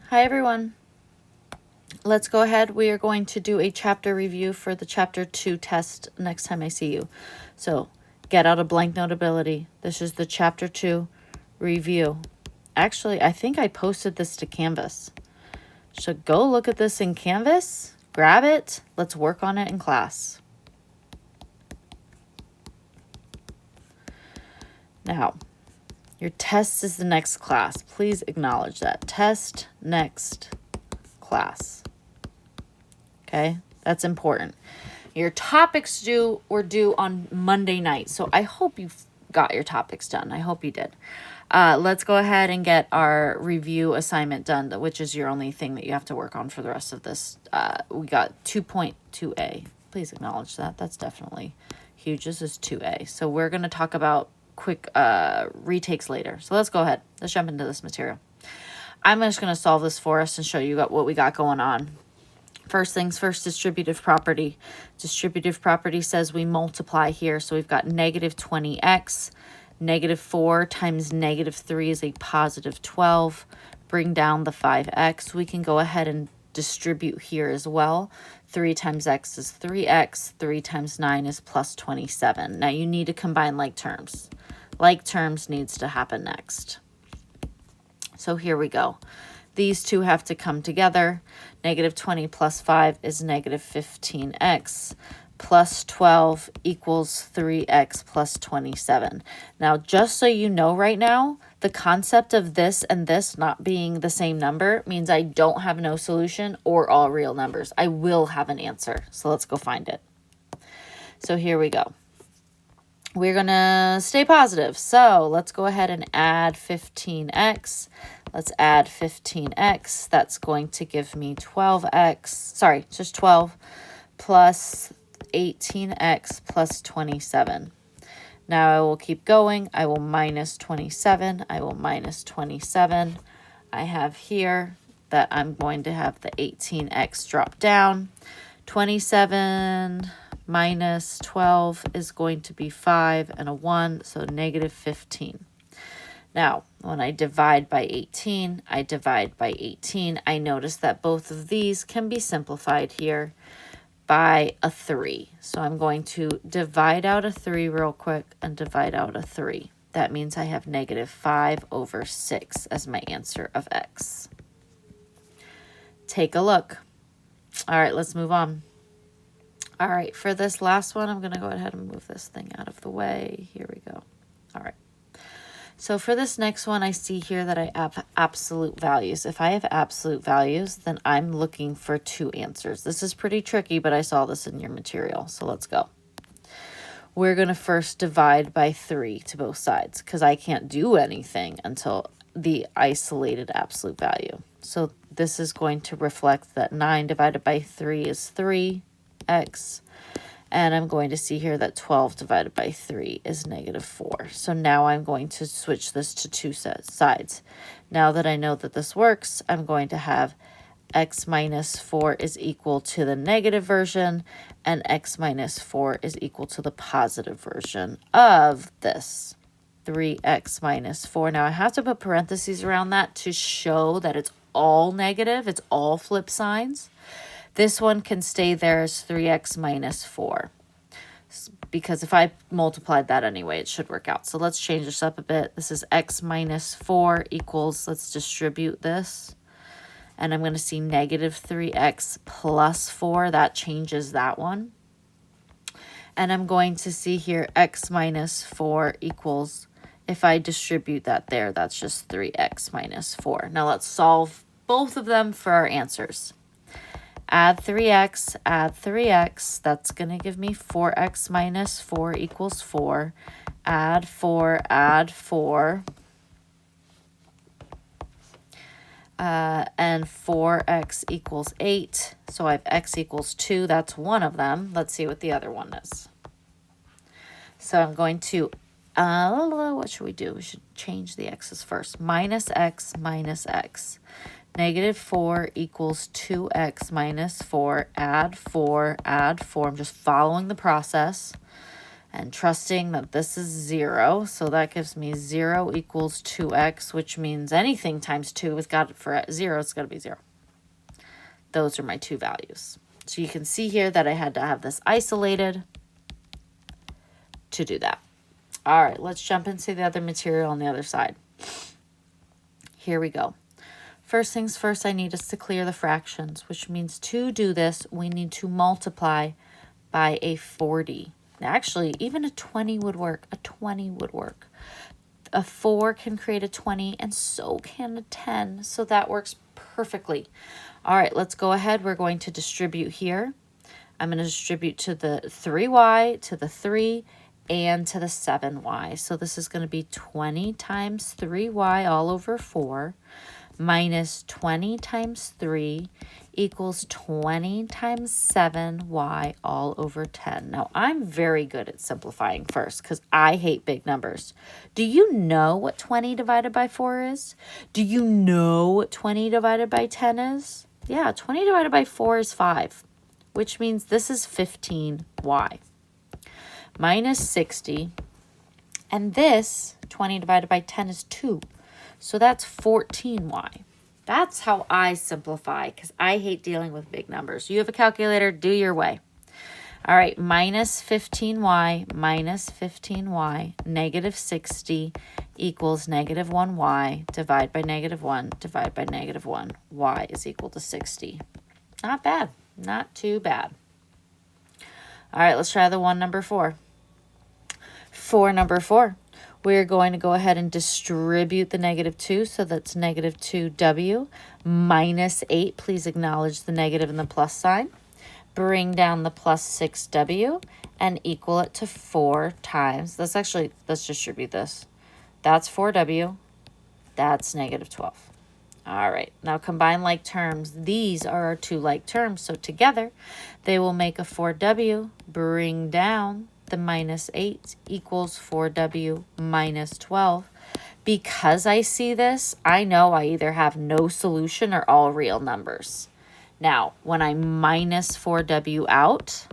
Hi everyone. Let's go ahead. We are going to do a chapter review for the chapter 2 test next time I see you. So get out a blank notability. This is the chapter 2 review. Actually, I think I posted this to Canvas. So go look at this in Canvas, grab it, let's work on it in class. Now, your test is the next class. Please acknowledge that. Test next class. Okay, that's important. Your topics were due on Monday night, so I hope you've got your topics done. I hope you did. Let's go ahead and get our review assignment done, which is your only thing that you have to work on for the rest of this. We got 2.2a. Please acknowledge that. That's definitely huge. This is 2a. So we're going to talk about quick retakes later. So let's go ahead. Let's jump into this material. I'm just going to solve this for us and show you what we got going on. First things first, distributive property. Distributive property says we multiply here. So we've got negative 20x. Negative 4 times negative 3 is a positive 12. Bring down the 5x. We can go ahead and distribute here as well. 3 times x is 3x. 3 times 9 is plus 27. Now you need to combine like terms. Like terms needs to happen next. So here we go. These two have to come together. Negative 20 plus 5 is negative 15x. Plus 12 equals 3x plus 27. Now, just so you know right now, the concept of this and this not being the same number means I don't have no solution or all real numbers. I will have an answer. So let's go find it. So here we go. We're going to stay positive. So let's go ahead and add 15x. Let's add 15x. That's going to give me 12x. Sorry, just 12 plus 18x plus 27. Now I will keep going. I will minus 27. I will minus 27. I have here that I'm going to have the 18x drop down. 27 minus 12 is going to be 5 and a 1, so negative 15. Now, when I divide by 18, I divide by 18. I notice that both of these can be simplified here by a 3. So I'm going to divide out a 3 real quick and divide out a 3. That means I have negative 5 over 6 as my answer of x. Take a look. All right, let's move on. All right, for this last one, I'm going to go ahead and move this thing out of the way. Here we go. All right. So for this next one, I see here that I have absolute values. If I have absolute values, then I'm looking for 2 answers. This is pretty tricky, but I saw this in your material. So let's go. We're going to first divide by 3 to both sides because I can't do anything until the isolated absolute value. So this is going to reflect that 9 divided by 3 is 3x. And I'm going to see here that 12 divided by 3 is negative 4. So now I'm going to switch this to 2 sides. Now that I know that this works, I'm going to have x minus 4 is equal to the negative version, and x minus 4 is equal to the positive version of this. 3x minus 4. Now I have to put parentheses around that to show that it's all negative. It's all flip signs. This one can stay there as 3x minus 4 because if I multiplied that anyway, it should work out. So let's change this up a bit. This is x minus 4 equals, let's distribute this. And I'm going to see negative 3x plus 4. That changes that one. And I'm going to see here x minus 4 equals, if I distribute that there, that's just 3x minus 4. Now let's solve both of them for our answers. Add 3x, that's going to give me 4x minus 4 equals 4. Add 4, and 4x equals 8. So I have x equals 2. That's one of them. Let's see what the other one is. So I'm going to, what should we do? We should change the x's first. Minus x minus x. Negative 4 equals 2x minus 4. Add 4, I'm just following the process. and trusting that this is 0. So that gives me 0 equals 2x, which means anything times 2 has got for 0, it's got to be 0. Those are my two values. So you can see here that I had to have this isolated to do that. All right, let's jump into the other material on the other side. Here we go. First things first, I need us to clear the fractions, which means to do this, we need to multiply by a 40. Actually, even a 20 would work. A 20 would work. A 4 can create a 20, and so can a 10. So that works perfectly. All right, let's go ahead. We're going to distribute here. I'm going to distribute to the 3y, to the 3, and to the 7y. So this is going to be 20 times 3y all over 4 minus 20 times 3 equals 20 times 7y all over 10. Now, I'm very good at simplifying first because I hate big numbers. Do you know what 20 divided by 4 is? Do you know what 20 divided by 10 is? Yeah, 20 divided by 4 is 5, which means this is 15y minus 60. And this, 20 divided by 10 is 2. So that's 14y. That's how I simplify because I hate dealing with big numbers. You have a calculator, do your way. All right, minus 15y minus 15y, negative 60 equals negative 1y, divide by negative 1, divide by negative 1. Y is equal to 60. Not bad. Not too bad. All right, let's try the one number 4. For number 4, we're going to go ahead and distribute the negative 2. So that's negative 2w minus 8. Please acknowledge the negative and the plus sign. Bring down the plus 6w and equal it to 4 times. Let's distribute this. That's 4w. That's negative 12. All right, now combine like terms. These are our two like terms. So together, they will make a 4w. Bring down the minus 8 equals 4w minus 12. Because I see this, I know I either have no solution or all real numbers. Now, when I minus 4w out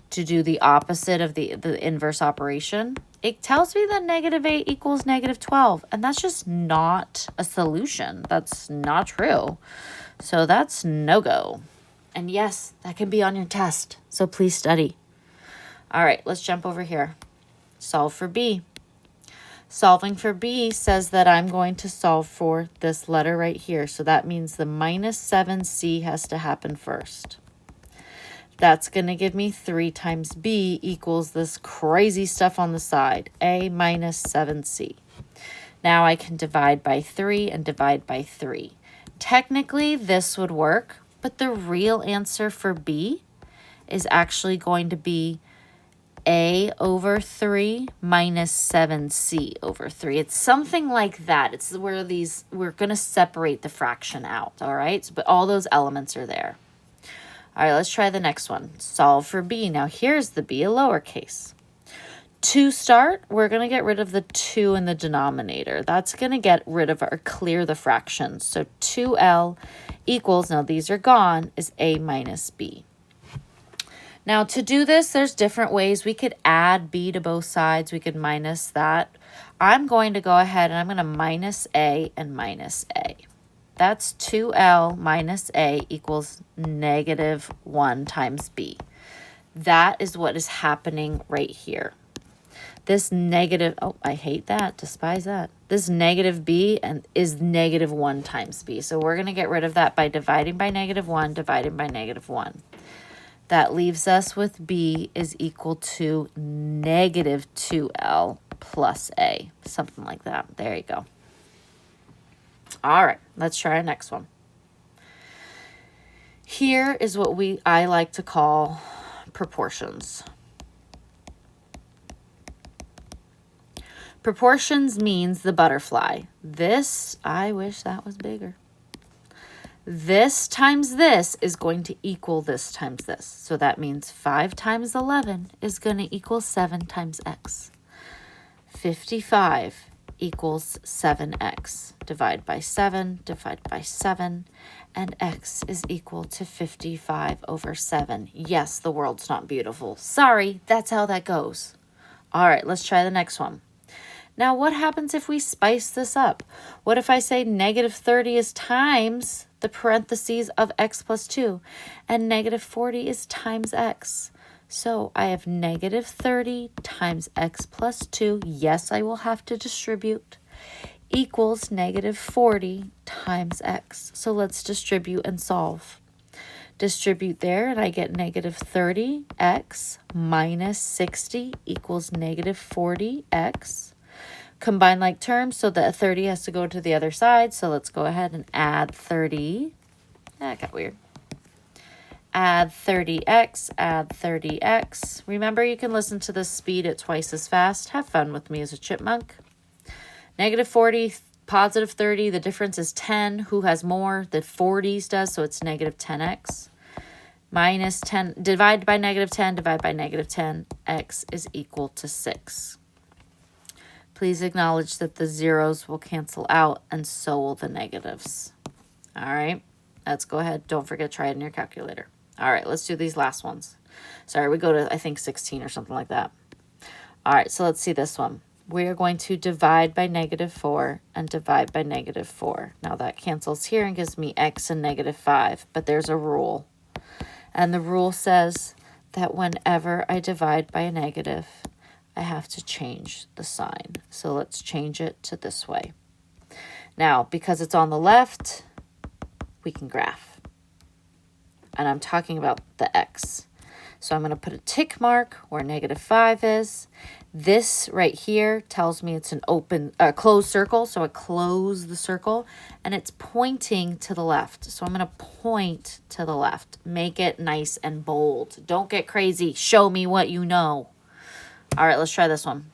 to do the opposite of the inverse operation, it tells me that negative 8 equals negative 12. And that's just not a solution. That's not true. So that's no-go. And yes, that can be on your test. So please study. All right, let's jump over here. Solve for b. Solving for b says that I'm going to solve for this letter right here. So that means the minus 7c has to happen first. That's going to give me 3 times b equals this crazy stuff on the side, a minus 7c. Now I can divide by 3 and divide by 3. Technically, this would work, but the real answer for b is actually going to be a over 3 minus 7c over 3. It's something like that. It's where we're going to separate the fraction out, all right? But all those elements are there. All right, let's try the next one. Solve for b. Now, here's the b, a lowercase. To start, we're going to get rid of the 2 in the denominator. That's going to get rid of or clear the fractions. So 2l equals, now these are gone, is a minus b. Now, to do this, there's different ways. We could add b to both sides. We could minus that. I'm going to go ahead and I'm going to minus a and minus a. That's 2l minus a equals negative 1 times b. That is what is happening right here. This negative, oh, I hate that, despise that. This negative b is negative 1 times b. So we're going to get rid of that by dividing by negative 1, dividing by negative 1. That leaves us with b is equal to negative 2l plus a, something like that. There you go. All right, let's try our next one. Here is what I like to call proportions. Proportions means the butterfly. This, I wish that was bigger. This times this is going to equal this times this. So that means 5 times 11 is going to equal 7 times x. 55 equals 7x. Divide by 7, divide by 7, and x is equal to 55 over 7. Yes, the world's not beautiful. Sorry, that's how that goes. All right, let's try the next one. Now, what happens if we spice this up? What if I say negative 30 is times the parentheses of x plus 2, and negative 40 is times x? So I have negative 30 times x plus 2, yes, I will have to distribute, equals negative 40 times x. So let's distribute and solve. Distribute there, and I get negative 30x minus 60 equals negative 40x. Combine like terms, so that 30 has to go to the other side. So let's go ahead and add 30. That got weird. Add 30x, add 30x. Remember, you can listen to this speed at twice as fast. Have fun with me as a chipmunk. Negative 40, positive 30. The difference is 10. Who has more? The 40s does, so it's negative 10x. Minus 10, divide by negative 10, divide by negative 10. X is equal to 6. Please acknowledge that the zeros will cancel out, and so will the negatives. All right, let's go ahead. Don't forget, try it in your calculator. All right, let's do these last ones. Sorry, we go to, I think, 16 or something like that. All right, so let's see this one. We are going to divide by negative 4 and divide by negative 4. Now that cancels here and gives me x and negative 5, but there's a rule. And the rule says that whenever I divide by a negative, I have to change the sign. So let's change it to this way. Now, because it's on the left, we can graph. And I'm talking about the x. So I'm going to put a tick mark where negative 5 is. This right here tells me it's an closed circle. So I close the circle and it's pointing to the left. So I'm going to point to the left. Make it nice and bold. Don't get crazy. Show me what you know. All right, let's try this one.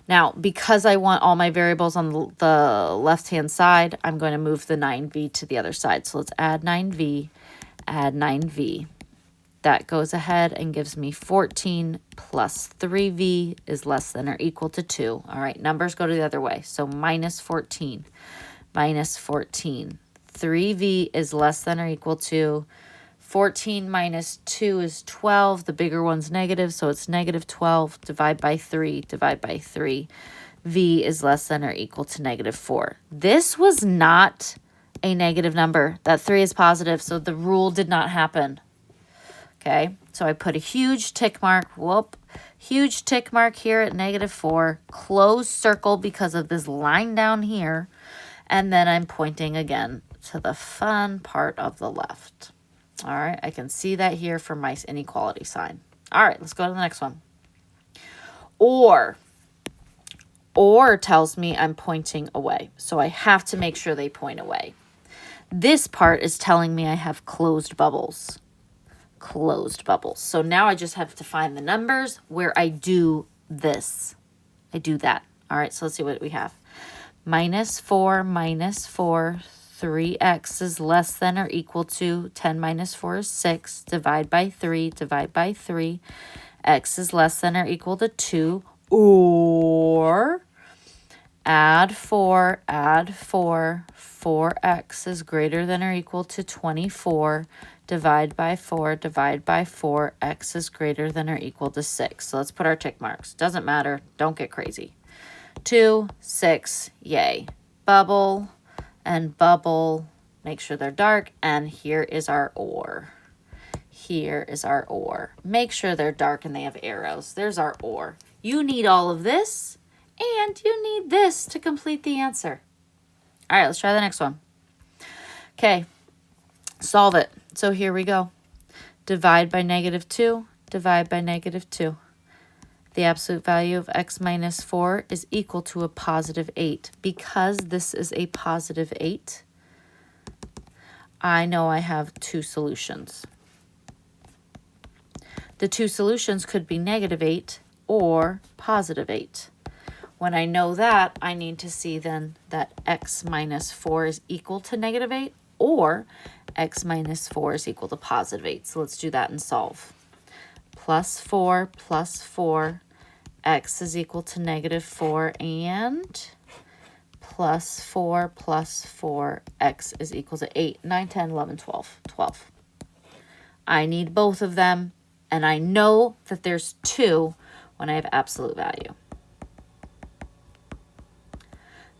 Now, because I want all my variables on the left-hand side, I'm going to move the 9v to the other side. So let's add 9v, add 9v. That goes ahead and gives me 14 plus 3v is less than or equal to 2. All right, numbers go to the other way. So minus 14, minus 14. 3v is less than or equal to 14 minus 2 is 12. The bigger one's negative, so it's negative 12. Divide by 3, divide by 3. V is less than or equal to negative 4. This was not a negative number. That 3 is positive, so the rule did not happen. Okay, so I put a huge tick mark. Whoop. Huge tick mark here at negative 4. Closed circle because of this line down here. And then I'm pointing again to the fun part of the left. All right, I can see that here for my inequality sign. All right, let's go to the next one. Or tells me I'm pointing away. So I have to make sure they point away. This part is telling me I have closed bubbles. Closed bubbles. So now I just have to find the numbers where I do this. I do that. All right, so let's see what we have. Minus 4, 3x is less than or equal to 10 minus 4 is 6. Divide by 3, divide by 3. X is less than or equal to 2. Or add 4, 4x is greater than or equal to 24. Divide by 4, divide by 4. X is greater than or equal to 6. So let's put our tick marks. Doesn't matter. Don't get crazy. 2, 6, yay. Bubble and bubble. Make sure they're dark. And here is our or. Here is our or. Make sure they're dark and they have arrows. There's our or. You need all of this, and you need this to complete the answer. All right, let's try the next one. Okay, solve it. So here we go. Divide by negative 2, divide by negative 2. The absolute value of x minus 4 is equal to a positive 8. Because this is a positive 8, I know I have two solutions. The two solutions could be negative 8 or positive 8. When I know that, I need to see then that x minus 4 is equal to negative 8 or x minus 4 is equal to positive 8. So let's do that and solve. Plus 4, x is equal to negative 4, and plus 4, x is equal to 8, 9, 10, 11, 12. I need both of them, and I know that there's 2 when I have absolute value.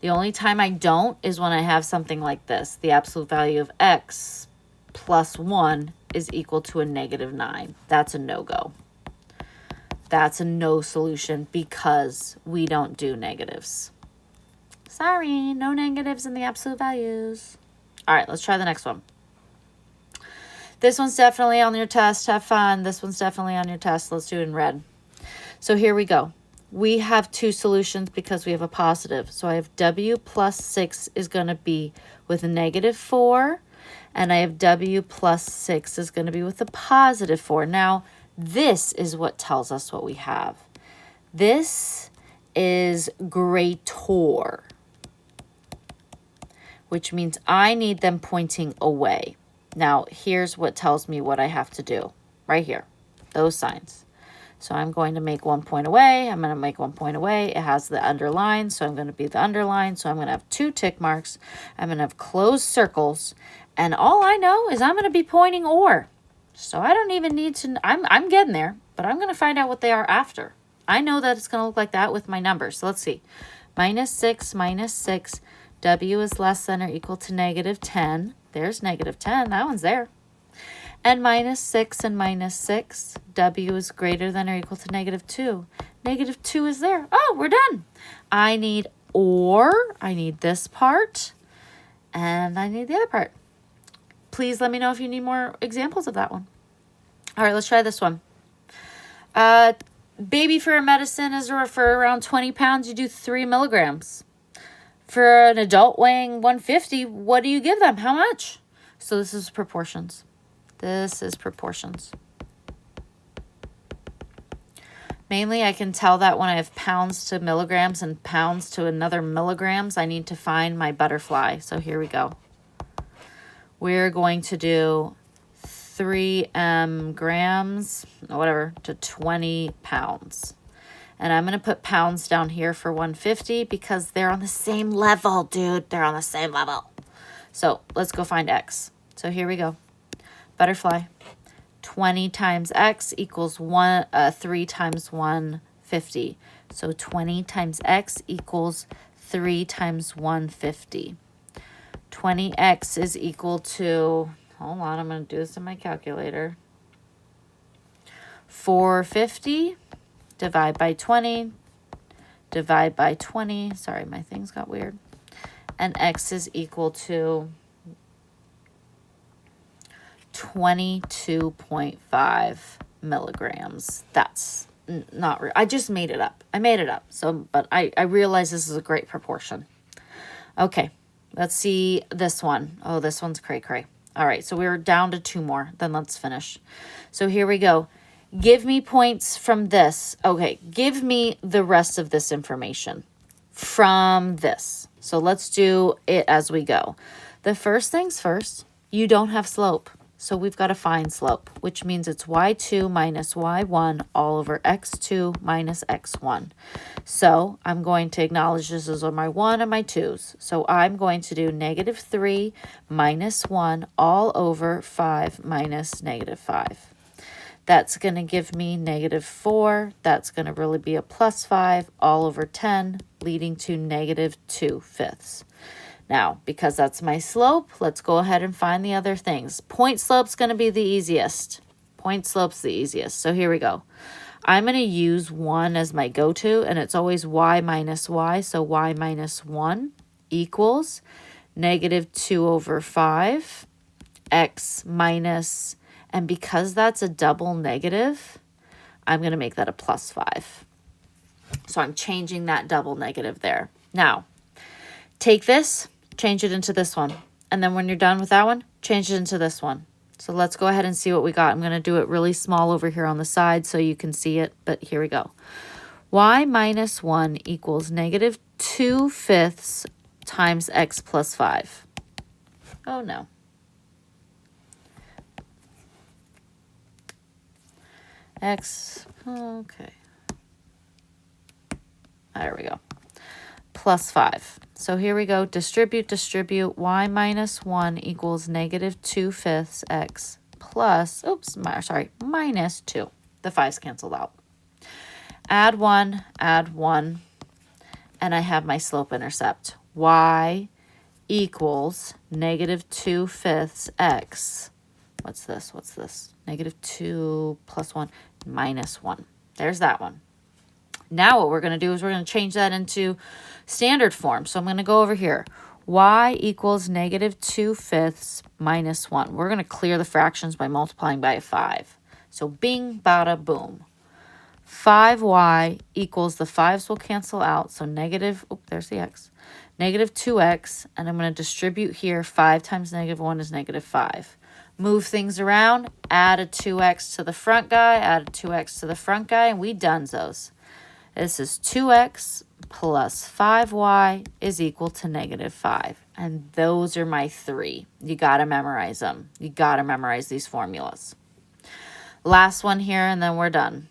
The only time I don't is when I have something like this. The absolute value of x plus 1 is equal to a -9. That's a no-go. That's a no solution because we don't do negatives. Sorry, no negatives in the absolute values. All right, let's try the next one. This one's definitely on your test. Have fun. This one's definitely on your test. Let's do it in red. So here we go. We have two solutions because we have a positive. So I have w plus 6 is going to be with a -4. And I have w plus 6 is going to be with a +4. Now, this is what tells us what we have. This is greater, which means I need them pointing away. Now, here's what tells me what I have to do. Right here, those signs. So I'm going to make 1 point away. I'm going to make 1 point away. It has the underline, so I'm going to be the underline. So I'm going to have 2 tick marks. I'm going to have closed circles. And all I know is I'm going to be pointing or. So I don't even need to, I'm getting there, but I'm going to find out what they are after. I know that it's going to look like that with my numbers. So let's see. -6 minus 6. W is less than or equal to -10. There's -10. That one's there. And -6 and -6. W is greater than or equal to -2. -2 is there. Oh, we're done. I need or. I need this part. And I need the other part. Please let me know if you need more examples of that one. All right, let's try this one. Baby for a medicine is for around 20 pounds, you do 3 milligrams. For an adult weighing 150, what do you give them? How much? So this is proportions. This is proportions. Mainly, I can tell that when I have pounds to milligrams and pounds to another milligrams, I need to find my butterfly. So here we go. We're going to do 3 grams, whatever, to 20 pounds. And I'm going to put pounds down here for 150 because they're on the same level, dude. They're on the same level. So let's go find x. So here we go. Butterfly. 20 times x equals 3 times 150. So 20 times x equals 3 times 150. 20x is equal to, hold on, I'm going to do this in my calculator. 450 divide by 20, divide by 20. Sorry, my things got weird. And x is equal to 22.5 milligrams. That's not real. I just made it up. I made it up. So, but I realize this is a great proportion. Okay, let's see this one. Oh, this one's cray-cray. All right, so we're down to 2 more. Then let's finish. So here we go. Give me points from this. Okay, give me the rest of this information from this. So let's do it as we go. The first things first, you don't have slope. So we've got to find slope, which means it's y2 minus y1 all over x2 minus x1. So I'm going to acknowledge this as my 1 and my 2's. So I'm going to do -3 minus 1 all over 5 minus -5. That's going to give me -4. That's going to really be a +5 all over 10, leading to -2/5. Now, because that's my slope, let's go ahead and find the other things. Point slope's going to be the easiest. Point slope's the easiest. So here we go. I'm going to use 1 as my go-to, and it's always y minus y. So y minus 1 equals -2 over 5, x minus, and because that's a double negative, I'm going to make that a +5. So I'm changing that double negative there. Now, take this, change it into this one. And then when you're done with that one, change it into this one. So let's go ahead and see what we got. I'm going to do it really small over here on the side so you can see it. But here we go. Y minus 1 equals -2/5 times x plus 5. Oh, no. X, okay. There we go. Plus 5. So here we go. Distribute, distribute. Y minus 1 equals -2/5 x plus, minus 2. The 5's canceled out. add 1, and I have my slope-intercept. Y equals negative 2/5 x. What's this? What's this? Negative 2 plus 1 minus 1. There's that one. Now what we're going to do is we're going to change that into standard form. So I'm going to go over here. Y equals negative 2/5 minus 1. We're going to clear the fractions by multiplying by a 5. So bing, bada, boom. 5y equals, the 5's will cancel out. So negative, oh, there's the x. Negative 2x, and I'm going to distribute here. 5 times negative 1 is negative 5. Move things around, add a 2x to the front guy, add a 2x to the front guy, and we done's. This is 2x plus 5y is equal to negative 5. And those are my 3. You got to memorize them. You got to memorize these formulas. Last one here, and then we're done.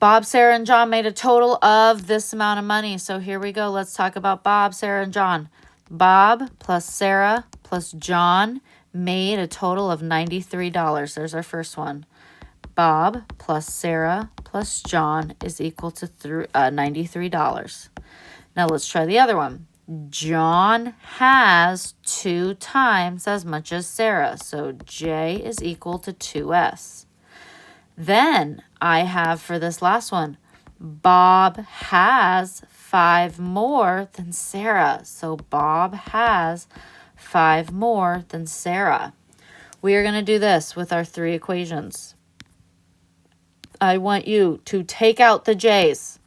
Bob, Sarah, and John made a total of this amount of money. So here we go. Let's talk about Bob, Sarah, and John. Bob plus Sarah plus John made a total of $93. There's our first one. Bob plus Sarah plus John is equal to $93. Now let's try the other one. John has 2 times as much as Sarah. So J is equal to 2S. Then I have for this last one, Bob has 5 more than Sarah. So Bob has 5 more than Sarah. We are going to do this with our 3 equations. I want you to take out the J's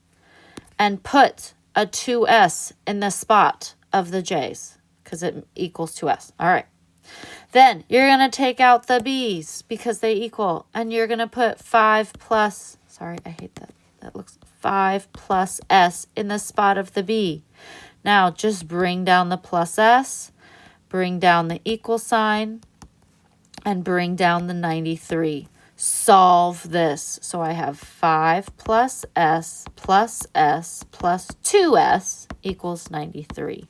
and put a 2S in the spot of the J's because it equals 2S. All right. Then you're going to take out the B's because they equal, and you're going to put 5 plus, sorry, I hate that. That looks 5 plus S in the spot of the B. Now just bring down the plus S, bring down the equal sign, and bring down the 93. Solve this. So I have 5 plus S plus 2S equals 93.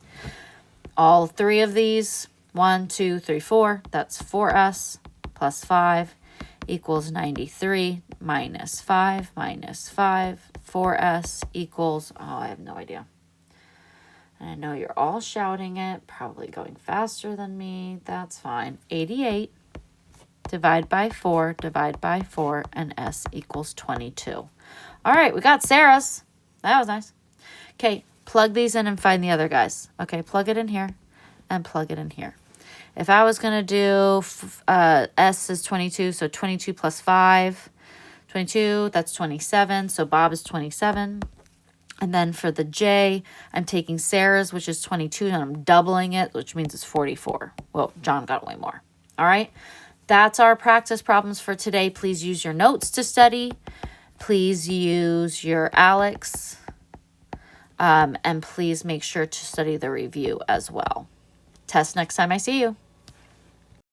All 3 of these, 1, 2, 3, 4, that's 4S plus 5 equals 93 minus 5 minus 5. 4S equals, oh, I have no idea. And I know you're all shouting it, probably going faster than me. That's fine. 88. Divide by 4, and S equals 22. All right, we got Sarah's. That was nice. Okay, plug these in and find the other guys. Okay, plug it in here and plug it in here. If I was going to do S is 22, so 22 plus 5, 22, that's 27. So Bob is 27. And then for the J, I'm taking Sarah's, which is 22, and I'm doubling it, which means it's 44. Well, John got way more. All right. That's our practice problems for today. Please use your notes to study. Please use your ALEKS. And please make sure to study the review as well. Test next time I see you.